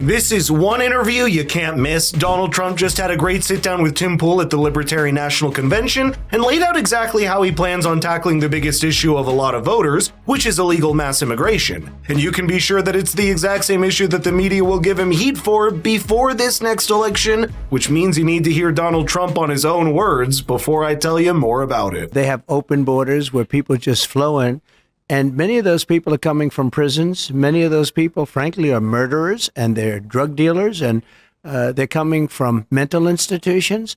This is one interview you can't miss. Donald Trump just had a great sit-down with Tim Pool at the Libertarian National Convention and laid out exactly how he plans on tackling the biggest issue of a lot of voters, which is illegal mass immigration. And you can be sure that it's the exact same issue that the media will give him heat for before this next election, which means you need to hear Donald Trump on his own words before I tell you more about it. They have open borders where people just flow in. And many of those people are coming from prisons. Many of those people, frankly, are murderers and they're drug dealers, and they're coming from mental institutions,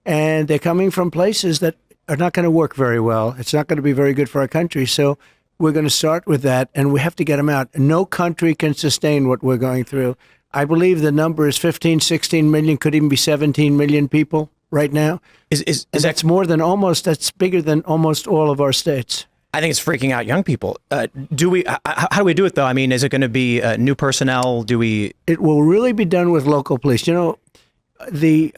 and they're coming from places that are not going to work very well. It's not going to be very good for our country. So we're going to start with that, and we have to get them out. No country can sustain what we're going through. I believe the number is 15, 16 million, could even be 17 million people right now. Is that's more than that's bigger than almost all of our states. I think it's freaking out young people. How do we do it, though? I mean, is it going to be new personnel? It will really be done with local police. You know, the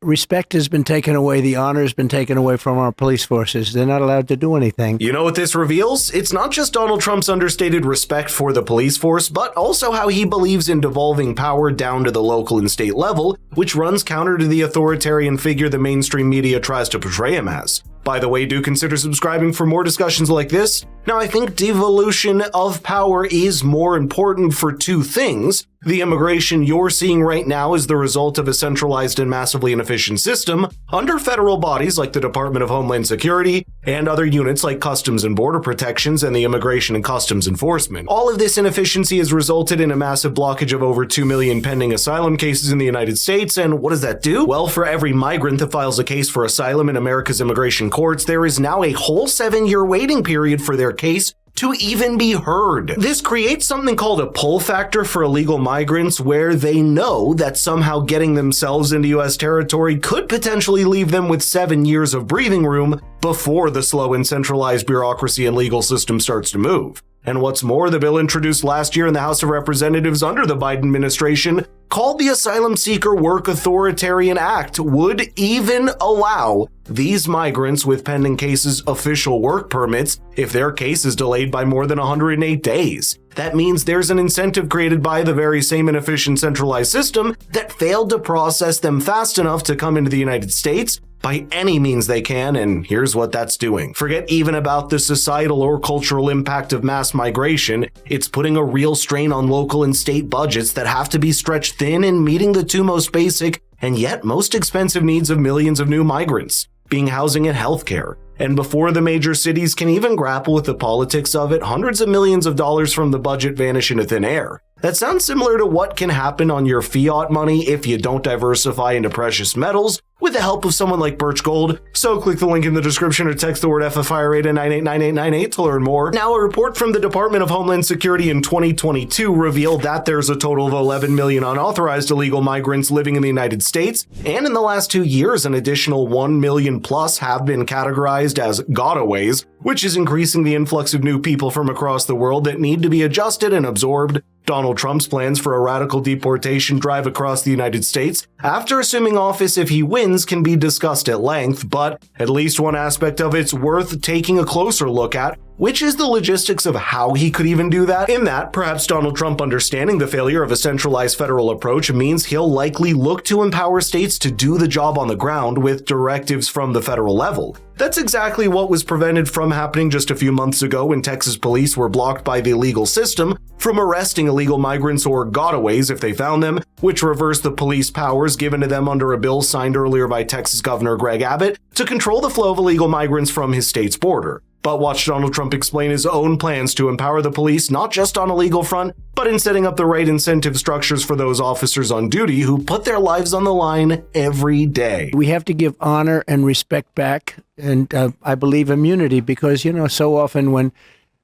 respect has been taken away. The honor has been taken away from our police forces. They're not allowed to do anything. You know what this reveals? It's not just Donald Trump's understated respect for the police force, but also how he believes in devolving power down to the local and state level, which runs counter to the authoritarian figure the mainstream media tries to portray him as. By the way, do consider subscribing for more discussions like this. Now, I think devolution of power is more important for two things. The immigration you're seeing right now is the result of a centralized and massively inefficient system under federal bodies like the Department of Homeland Security and other units like Customs and Border Protections and the Immigration and Customs Enforcement. All of this inefficiency has resulted in a massive blockage of over 2 million pending asylum cases in the United States. And what does that do? Well, for every migrant that files a case for asylum in America's immigration courts, there is now a whole 7-year waiting period for their case to even be heard. This creates something called a pull factor for illegal migrants, where they know that somehow getting themselves into U.S. territory could potentially leave them with 7 years of breathing room before the slow and centralized bureaucracy and legal system starts to move. And what's more, the bill introduced last year in the House of Representatives under the Biden administration, called the Asylum Seeker Work Authoritarian Act, would even allow these migrants with pending cases official work permits if their case is delayed by more than 108 days. That means there's an incentive created by the very same inefficient centralized system that failed to process them fast enough to come into the United States by any means they can, and here's what that's doing. Forget even about the societal or cultural impact of mass migration. It's putting a real strain on local and state budgets that have to be stretched thin in meeting the two most basic and yet most expensive needs of millions of new migrants, being housing and healthcare. And before the major cities can even grapple with the politics of it, hundreds of millions of dollars from the budget vanish into thin air. That sounds similar to what can happen on your fiat money if you don't diversify into precious metals with the help of someone like Birch Gold. So click the link in the description or text the word FFIRA to 989898 to learn more. Now, a report from the Department of Homeland Security in 2022 revealed that there's a total of 11 million unauthorized illegal migrants living in the United States, and in the last 2 years, an additional 1 million plus have been categorized as gotaways, which is increasing the influx of new people from across the world that need to be adjusted and absorbed. Donald Trump's plans for a radical deportation drive across the United States, after assuming office if he wins, can be discussed at length, but at least one aspect of it's worth taking a closer look at, which is the logistics of how he could even do that. In that, perhaps Donald Trump understanding the failure of a centralized federal approach means he'll likely look to empower states to do the job on the ground with directives from the federal level. That's exactly what was prevented from happening just a few months ago when Texas police were blocked by the legal system from arresting illegal migrants or gotaways if they found them, which reversed the police powers given to them under a bill signed earlier by Texas Governor Greg Abbott to control the flow of illegal migrants from his state's border. But watch Donald Trump explain his own plans to empower the police, not just on a legal front, but in setting up the right incentive structures for those officers on duty who put their lives on the line every day. We have to give honor and respect back, and I believe immunity, because, you know, so often when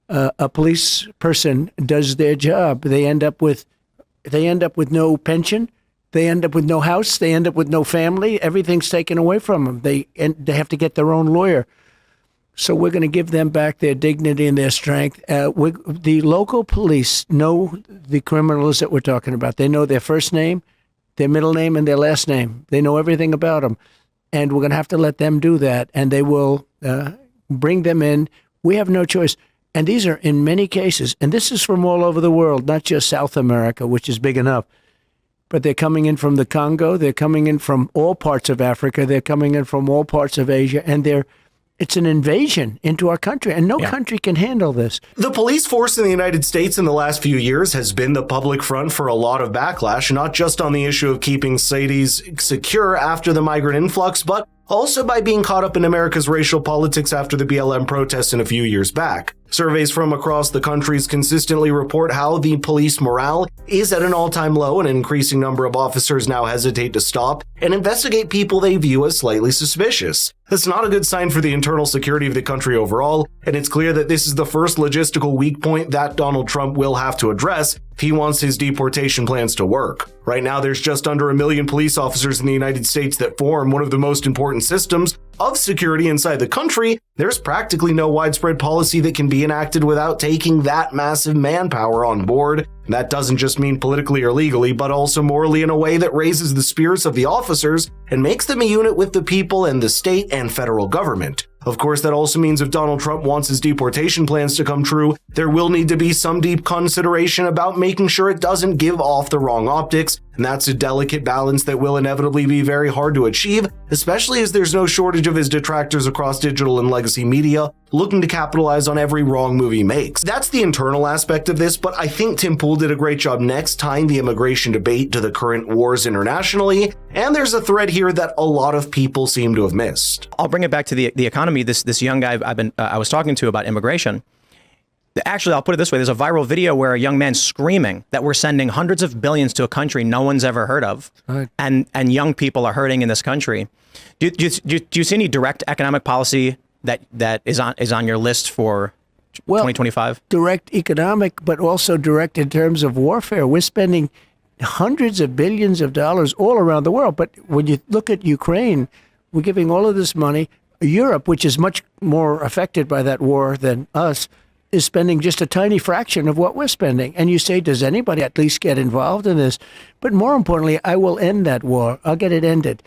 a police person does their job, they end up with no pension, they end up with no house, they end up with no family, everything's taken away from them. They have to get their own lawyer. So we're going to give them back their dignity and their strength. The local police know the criminals that we're talking about. They know their first name, their middle name, and their last name. They know everything about them. And we're going to have to let them do that. And they will bring them in. We have no choice. And these are, in many cases, and this is from all over the world, not just South America, which is big enough. but they're coming in from the Congo. They're coming in from all parts of Africa. They're coming in from all parts of Asia, and it's an invasion into our country, and no country can handle this. The police force in the United States in the last few years has been the public front for a lot of backlash, not just on the issue of keeping cities secure after the migrant influx, but also by being caught up in America's racial politics after the BLM protests a few years back. Surveys from across the countries consistently report how the police morale is at an all-time low, and an increasing number of officers now hesitate to stop and investigate people they view as slightly suspicious. That's not a good sign for the internal security of the country overall, and it's clear that this is the first logistical weak point that Donald Trump will have to address if he wants his deportation plans to work. Right now, there's just under 1 million police officers in the United States that form one of the most important systems of security inside the country. There's practically no widespread policy that can be enacted without taking that massive manpower on board. And that doesn't just mean politically or legally, but also morally in a way that raises the spirits of the officers and makes them a unit with the people and the state and federal government. Of course, that also means if Donald Trump wants his deportation plans to come true, there will need to be some deep consideration about making sure it doesn't give off the wrong optics, and that's a delicate balance that will inevitably be very hard to achieve, especially as there's no shortage of his detractors across digital and legacy media looking to capitalize on every wrong move he makes. That's the internal aspect of this, but I think Tim Pool did a great job next tying the immigration debate to the current wars internationally, and there's a thread here that a lot of people seem to have missed. I'll bring it back to the economy. This young guy I was talking to about immigration. Actually, I'll put it this way. There's a viral video where a young man screaming that we're sending hundreds of billions to a country no one's ever heard of. Right. And young people are hurting in this country. Do you see any direct economic policy that is on your list for 2025? Direct economic, but also direct in terms of warfare. We're spending hundreds of billions of dollars all around the world. But when you look at Ukraine, we're giving all of this money. Europe, which is much more affected by that war than us, is spending just a tiny fraction of what we're spending. And you say, does anybody at least get involved in this? But more importantly, I will end that war. I'll get it ended.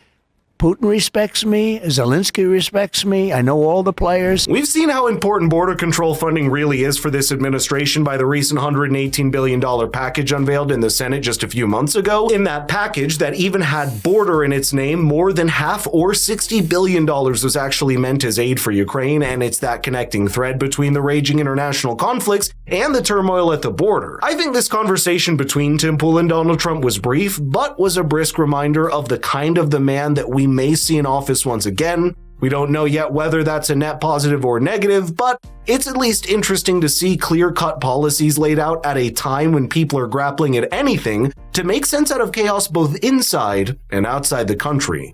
Putin respects me. Zelensky respects me. I know all the players. We've seen how important border control funding really is for this administration by the recent $118 billion package unveiled in the Senate just a few months ago. In that package that even had border in its name, more than half, or $60 billion, was actually meant as aid for Ukraine, and it's that connecting thread between the raging international conflicts and the turmoil at the border. I think this conversation between Tim Pool and Donald Trump was brief, but was a brisk reminder of the kind of the man that we may see in office once again. We don't know yet whether that's a net positive or negative, but it's at least interesting to see clear-cut policies laid out at a time when people are grappling at anything to make sense out of chaos both inside and outside the country.